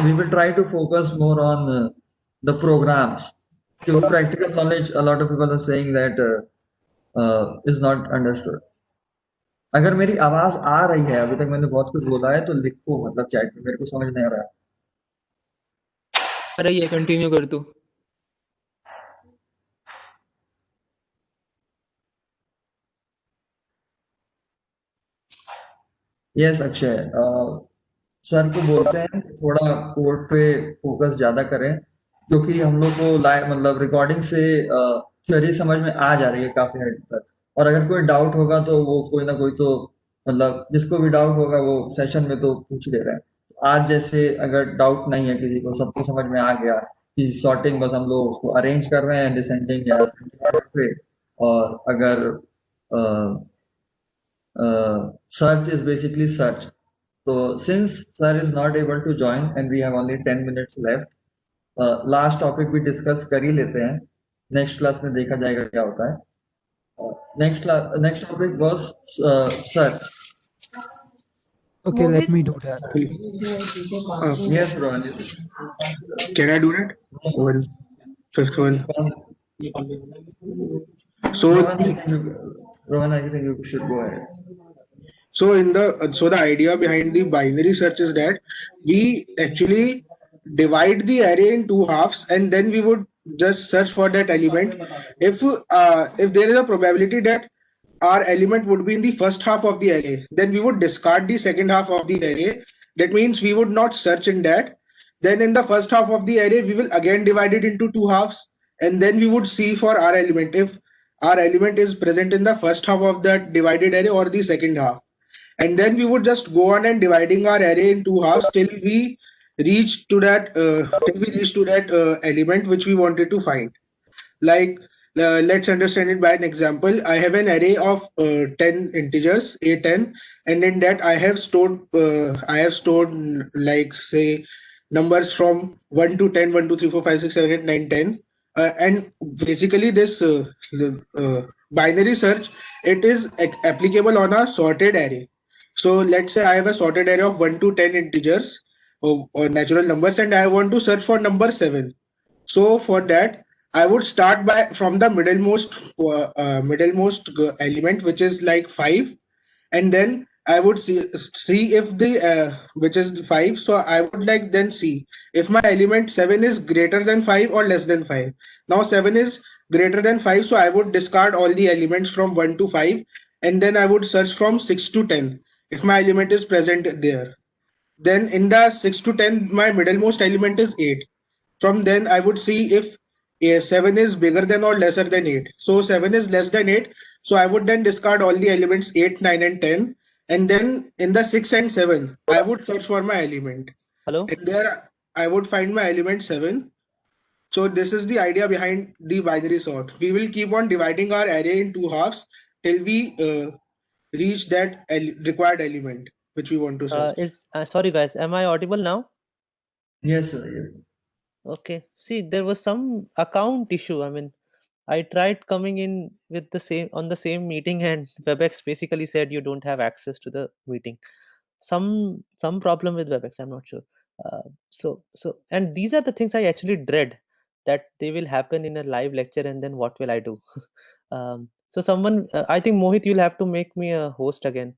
[SPEAKER 6] we will try to focus more on the programs. Practical knowledge, a lot of people are saying that is not understood. अगर मेरी आवाज आ रही है, अभी तक मैंने बहुत कुछ बोला है तो लिखो, मतलब चैट में, मेरे को समझ नहीं आ रहा है।
[SPEAKER 9] अरे ये कंटिन्यू कर तू।
[SPEAKER 6] यस अक्षय, सर को बोलते हैं थोड़ा कोड पे फोकस ज्यादा करें, क्योंकि हम लोग को मतलब रिकॉर्डिंग से थ्योरी समझ में आ जा रही है काफी हद तक, और अगर कोई डाउट होगा तो वो कोई ना कोई तो मतलब जिसको भी डाउट होगा वो सेशन में तो पूछ ले रहे हैं। आज जैसे अगर डाउट नहीं है किसी को, सबको समझ में आ गया कि सॉर्टिंग बस हम लोग उसको अरेंज कर रहे हैं डिसेंडिंग या असेंडिंग ऑर्डर पे, और अगर search is basically search. So since sir is not able to join and we have only 10 minutes left, last topic भी discuss कर ही लेते हैं, next class में देखा जाएगा क्या होता है। Next topic was search.
[SPEAKER 2] Okay, let me do that.
[SPEAKER 6] Yes, Rohan.
[SPEAKER 5] Can I do that? Well, first of all, so
[SPEAKER 6] Rohan, I think you should go ahead.
[SPEAKER 5] so the idea behind the binary search is that we actually divide the array in two halves, and then we would just search for that element. If there is a probability that our element would be in the first half of the array, then we would discard the second half of the array. That means we would not search in that. Then in the first half of the array, we will again divide it into two halves, and then we would see for our element if our element is present in the first half of that divided array or the second half. And then we would just go on and dividing our array in two halves till we reach to that element which we wanted to find. Like let's understand it by an example. I have an array of 10 integers, A10, and in that I have stored like say numbers from 1 to 10, 1, 2, 3, 4, 5, 6, 7, 8, 9, 10. And basically this binary search, it is applicable on a sorted array. So let's say I have a sorted array of 1 to 10 integers or natural numbers, and I want to search for number 7. So for that, I would start from the middlemost element, which is like 5, and then I would see if the which is 5. So I would like then see if my element 7 is greater than 5 or less than 5. Now 7 is greater than 5, so I would discard all the elements from 1 to 5, and then I would search from 6 to 10 if my element is present there. then in the 6 to 10, my middlemost element is 8. From then I would see if 7 is bigger than or lesser than 8. So 7 is less than 8. So I would then discard all the elements 8, 9, and 10. And then in the 6 and 7, I would search for my element.
[SPEAKER 1] Hello?
[SPEAKER 5] And there I would find my element 7. So this is the idea behind the binary sort. We will keep on dividing our array in two halves till we reach that required element which we want to search.
[SPEAKER 1] Sorry guys, am I audible now?
[SPEAKER 6] Yes, sir. Yes.
[SPEAKER 1] Okay. See, there was some account issue. I mean, I tried coming in with the same meeting, and WebEx basically said you don't have access to the meeting. Some problem with WebEx, I'm not sure. And these are the things I actually dread, that they will happen in a live lecture, and then what will I do? So someone, I think Mohit, you'll have to make me a host again.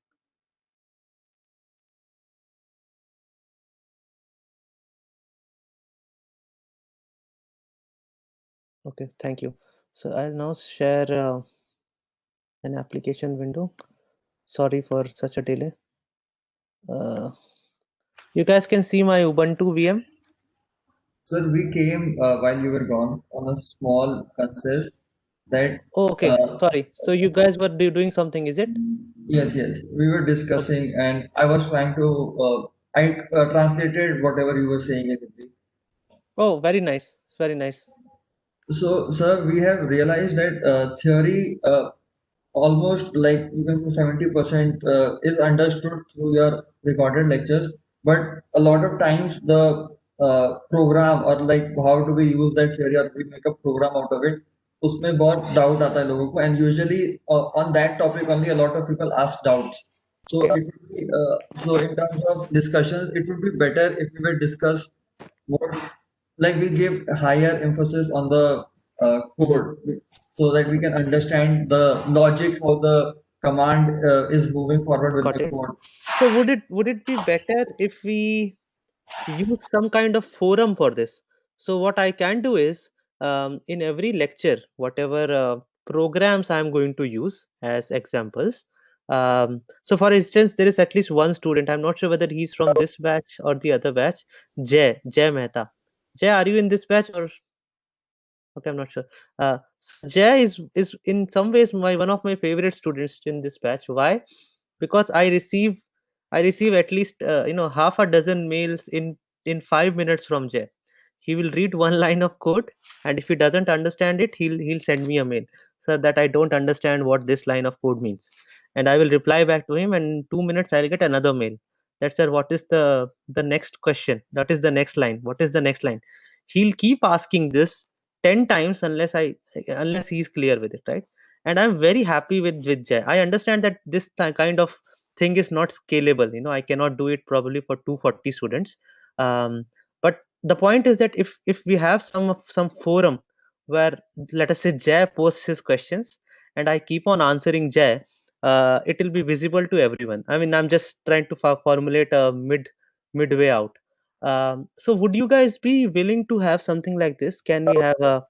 [SPEAKER 1] Okay, thank you. So I'll now share an application window. Sorry for such a delay. You guys can see my Ubuntu VM.
[SPEAKER 6] Sir, we came while you were gone on a small consist that.
[SPEAKER 1] Oh, okay, sorry. So you guys were doing something, is it?
[SPEAKER 6] Yes, yes. We were discussing, and I was trying to. I translated whatever you were saying in Hindi.
[SPEAKER 1] Oh, very nice. Very nice.
[SPEAKER 6] So, sir, we have realized that theory, almost like you can say 70% is understood through your recorded lectures, but a lot of times the program or like how do we use that theory or we make a program out of it, उसमें बहुत doubt आता है लोगों को, and usually on that topic only a lot of people ask doubts. So it would be, so in terms of discussions, it would be better if we will discuss more, like we give higher emphasis on the code so that we can understand the logic how the command is moving forward with the code.
[SPEAKER 1] So would it be better if we use some kind of forum for this? So what I can do is, in every lecture, whatever programs I'm going to use as examples. So for instance, there is at least one student. I'm not sure whether he's from this batch or the other batch. Jay Mehta. Jay, are you in this batch or? Okay, I'm not sure. Jay is in some ways one of my favorite students in this batch. Why? Because I receive at least half a dozen mails in 5 minutes from Jay. He will read one line of code, and if he doesn't understand it, he'll send me a mail, sir, that I don't understand what this line of code means, and I will reply back to him, and in 2 minutes I'll get another mail. That, sir, what is the next question? That is the next line. What is the next line? He'll keep asking this 10 times unless he's clear with it, right? And I'm very happy with Jay. I understand that this kind of thing is not scalable. I cannot do it probably for 240 students. But the point is that if we have some forum where, let us say, Jay posts his questions and I keep on answering Jay, it will be visible to everyone. I mean, I'm just trying to formulate a midway out. So would you guys be willing to have something like this? Can we have a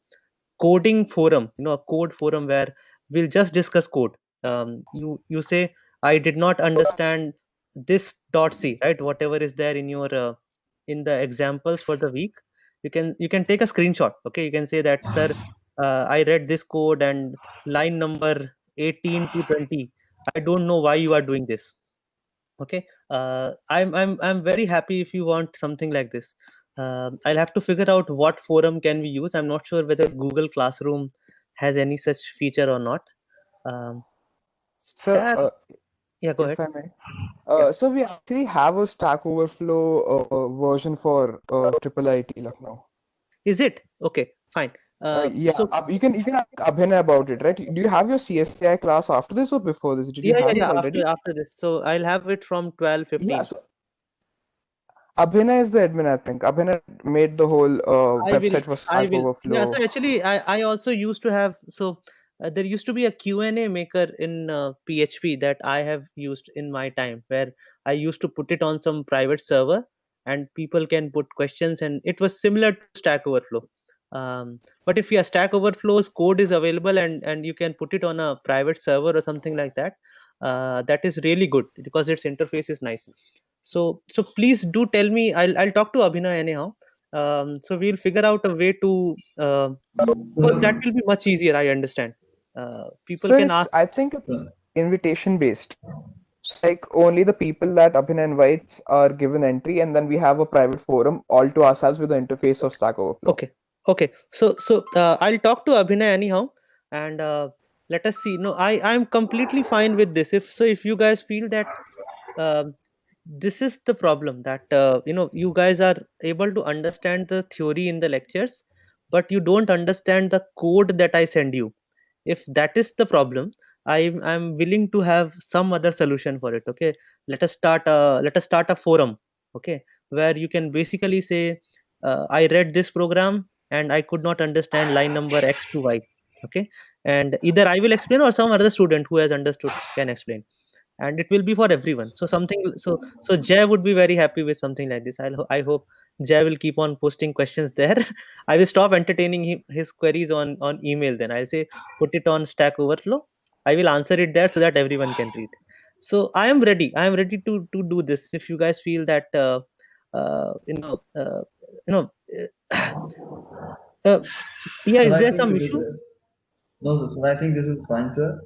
[SPEAKER 1] coding forum, a code forum where we'll just discuss code? You say, I did not understand this .c, right? Whatever is there in your in the examples for the week, you can take a screenshot. Okay, you can say that, sir, I read this code and line number 18 to 20, I don't know why you are doing this. Okay, I'm very happy if you want something like this. I'll have to figure out what forum can we use. I'm not sure whether Google Classroom has any such feature or not.
[SPEAKER 10] Sir,
[SPEAKER 1] yeah, go
[SPEAKER 10] if
[SPEAKER 1] ahead.
[SPEAKER 10] I may. So we actually have a Stack Overflow version for IIIT Lucknow.
[SPEAKER 1] Is it? Okay, fine.
[SPEAKER 10] Yeah,
[SPEAKER 1] so
[SPEAKER 10] you can ask Abhinay about it, right? Do you have your CSCI class after this or before this? Did you have it already?
[SPEAKER 1] After this. So I'll have it from 12:15.
[SPEAKER 10] Yeah, so Abhinay is the admin, I think. Abhinay made the whole website for Stack Overflow.
[SPEAKER 1] Yeah, so actually I also used to have, there used to be a Q&A maker in PHP that I have used in my time, where I used to put it on some private server and people can put questions, and it was similar to Stack Overflow. But if your Stack Overflow's code is available and you can put it on a private server or something like that, that is really good because its interface is nice. So please do tell me. I'll talk to Abhinay anyhow. So we'll figure out a way to because that will be much easier. I understand. People
[SPEAKER 10] So
[SPEAKER 1] can ask.
[SPEAKER 10] I think it's invitation based. Like only the people that Abhinay invites are given entry, and then we have a private forum all to ourselves with the interface of Stack Overflow.
[SPEAKER 1] Okay. So I'll talk to Abhinay anyhow, and let us see. No, I'm completely fine with this. If you guys feel that um this is the problem, that you guys are able to understand the theory in the lectures, but you don't understand the code that I send you. If that is the problem, I'm willing to have some other solution for it. Okay, let us start a forum. Okay, where you can basically say, I read this program and I could not understand line number X to Y. Okay, and either I will explain or some other student who has understood can explain, and it will be for everyone. So Jay would be very happy with something like this. I hope Jay will keep on posting questions there. I will stop entertaining his queries on email. Then I'll say put it on Stack Overflow. I will answer it there so that everyone can read. So I am ready. I am ready to do this. If you guys feel that uh, you know uh, you know yeah,
[SPEAKER 6] Sir,
[SPEAKER 1] is
[SPEAKER 6] I
[SPEAKER 1] there
[SPEAKER 6] think
[SPEAKER 1] some
[SPEAKER 6] this
[SPEAKER 1] issue?
[SPEAKER 6] no, sir, I think this is fine, sir.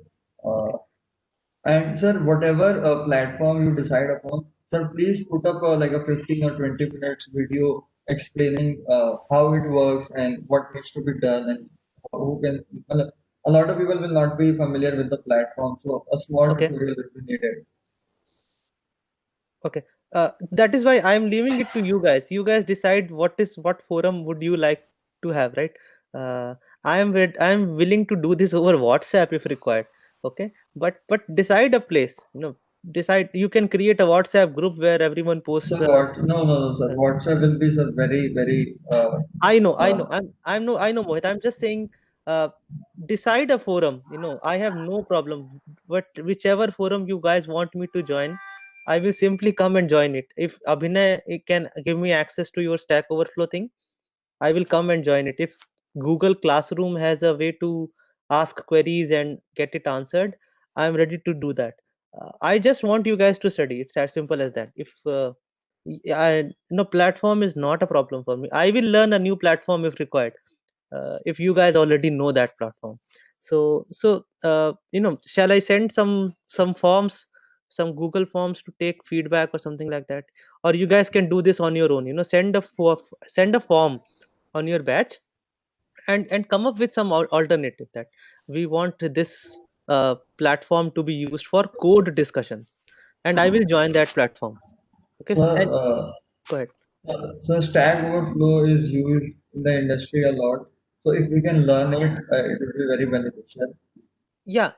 [SPEAKER 6] And sir, whatever platform you decide upon, sir, please put up like a 15 or 20 minutes video explaining how it works and what needs to be done and who can. A lot of people will not be familiar with the platform, so a small
[SPEAKER 1] Okay.
[SPEAKER 6] tutorial will be needed.
[SPEAKER 1] Okay. That is why I'm leaving it to you guys. You guys decide what forum would you like to have, right? I am willing to do this over WhatsApp if required. Okay, but decide a place. Decide. You can create a WhatsApp group where everyone posts.
[SPEAKER 6] Sir, what? No, no, no, sir.
[SPEAKER 1] Uh,
[SPEAKER 6] WhatsApp will be sir very, very.
[SPEAKER 1] I know. I know, Mohit. I'm just saying, uh, decide a forum. I have no problem. But whichever forum you guys want me to join, I will simply come and join it. If Abhinay can give me access to your Stack Overflow thing, I will come and join it. If Google Classroom has a way to ask queries and get it answered, I'm ready to do that. I just want you guys to study. It's as simple as that. If platform is not a problem for me. I will learn a new platform if required. If you guys already know that platform. Shall I send some forms, some Google forms to take feedback or something like that? Or you guys can do this on your own. Send a form on your batch and come up with some alternative, that we want this platform to be used for code discussions, and I will join that platform. Okay,
[SPEAKER 6] Sir,
[SPEAKER 1] and go ahead.
[SPEAKER 6] so Stack Overflow is used in the industry a lot. So if we can learn it, it will be very beneficial.
[SPEAKER 1] Yeah.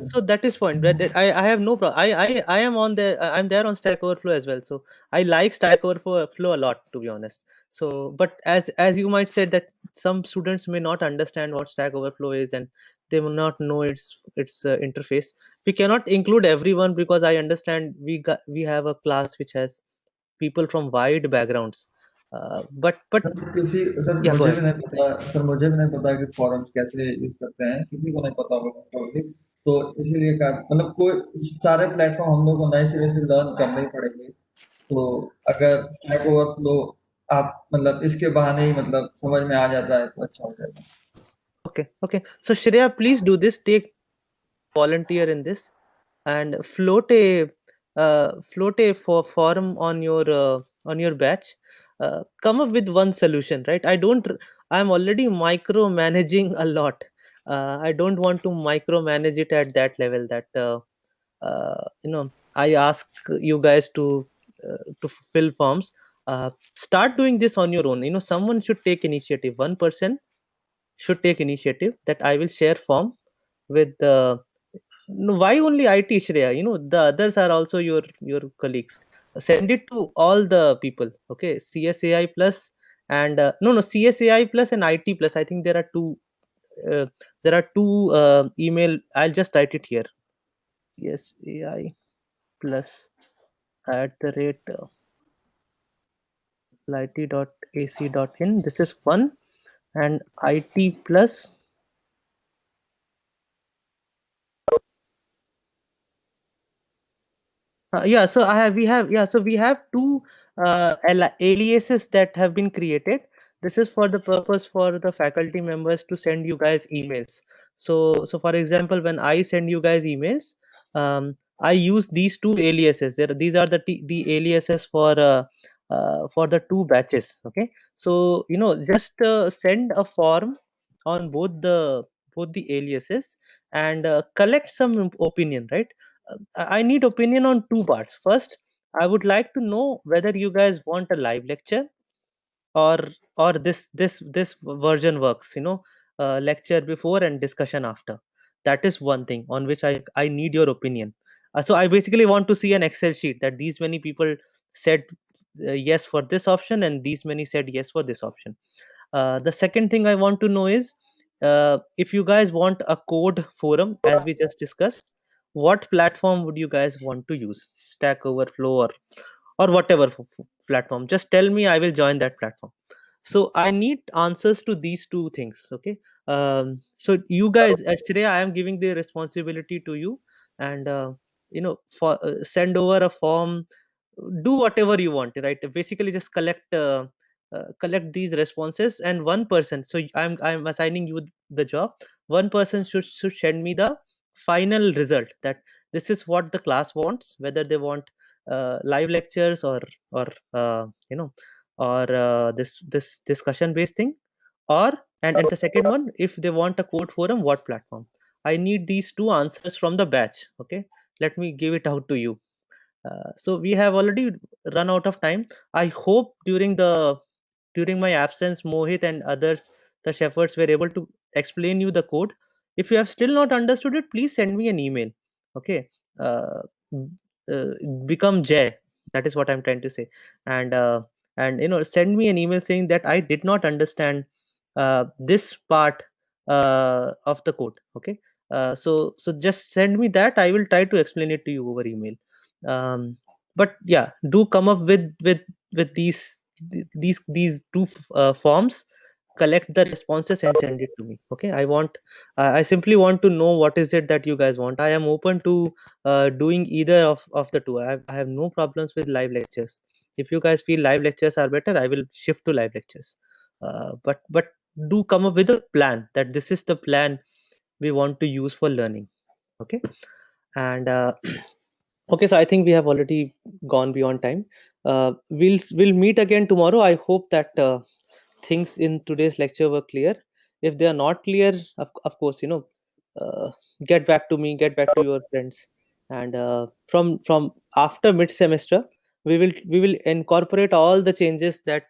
[SPEAKER 1] So that is point. I have no problem. I am on the I'm there on Stack Overflow as well. So I like Stack Overflow a lot, to be honest. So, but as you might say that some students may not understand what Stack Overflow is, and they will not know its interface. We cannot include everyone because I understand we have a class which has people from wide backgrounds. But
[SPEAKER 6] sir
[SPEAKER 1] yeah, go
[SPEAKER 6] मुझे
[SPEAKER 1] ahead.
[SPEAKER 6] भी नहीं पता sir मुझे भी नहीं पता कि forums कैसे यूज करते हैं किसी को नहीं पता होगा probably। तो इसीलिए मतलब कोई सारे प्लेटफॉर्म हम लोग को नए सिरे से लर्न करने ही पड़ेंगे। तो अगर स्टैक ओवरफ्लो आप मतलब इसके बहाने ही मतलब समझ में आ जाता है तो अच्छा हो जाएगा।
[SPEAKER 1] Okay. So Shreya, please do this. Take volunteer in this and float a forum on your batch. Come up with one solution, right? I'm already micromanaging a lot. I don't want to micromanage it at that level, that I ask you guys to fill forms. Start doing this on your own. Someone should take initiative. One person should take initiative, that I will share form with no, why only IT, Shreya? The others are also your colleagues. Send it to all the people. Okay, CSAI plus and no CSAI plus and IT plus. I think uh, there are two email. I'll just write it here. CSAI plus @ lit.ac.in. This is one, and IT plus Yeah, so we have two aliases that have been created. This is for the purpose for the faculty members to send you guys emails. So for example, when I send you guys emails, I use these two aliases. These are the aliases for the two batches. Okay, so just send a form on both the aliases and collect some opinion, right? I need opinion on two parts. First, I would like to know whether you guys want a live lecture or this version works. Lecture before and discussion after. That is one thing on which I need your opinion. So I basically want to see an Excel sheet that these many people said yes for this option and these many said yes for this option. The second thing I want to know is if you guys want a code forum, as we just discussed, what platform would you guys want to use? Stack Overflow or whatever platform. Just tell me, I will join that platform. So I need answers to these two things. Okay. So you guys, today I am giving the responsibility to you, and for send over a form, do whatever you want, right? Basically just collect these responses, and one person, so I'm assigning you the job. One person should send me the final result, that this is what the class wants, whether they want live lectures or this discussion based thing, or and the second one, if they want a code forum, what platform. I need these two answers from the batch. Okay, let me give it out to you. So we have already run out of time. I hope during my absence, Mohit and others, the shepherds, were able to explain you the code. If you have still not understood it, please send me an email. Okay, uh, become Jay. That is what I'm trying to say, and send me an email saying that I did not understand this part of the code. Okay, so just send me that. I will try to explain it to you over email. But yeah, do come up with these two forms, collect the responses and send it to me. Okay, I simply want to know what is it that you guys want. I am open to doing either of the two. I have no problems with live lectures. If you guys feel live lectures are better, I will shift to live lectures. But do come up with a plan, that this is the plan we want to use for learning. Okay, and okay, so I think we have already gone beyond time. We'll meet again tomorrow. I hope that things in today's lecture were clear. If they are not clear, of course, uh, get back to me, get back to your friends, and from after mid semester, we will incorporate all the changes that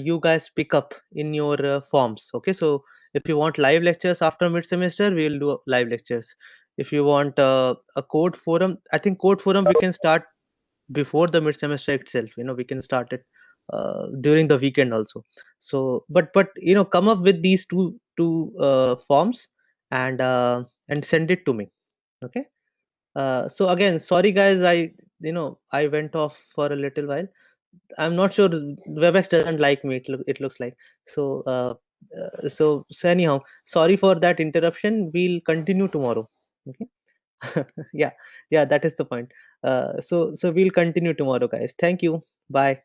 [SPEAKER 1] you guys pick up in your forms. Okay, so if you want live lectures after mid semester, we will do live lectures. If you want a code forum, I think code forum we can start before the mid semester itself. We can start it during the weekend also. So but come up with these two forms and send it to me. Okay, so again, sorry guys, I went off for a little while. I'm not sure, Webex doesn't like me, it looks like. So so anyhow, sorry for that interruption. We'll continue tomorrow. Okay. Yeah, yeah, that is the point. So we'll continue tomorrow, guys. Thank you. Bye.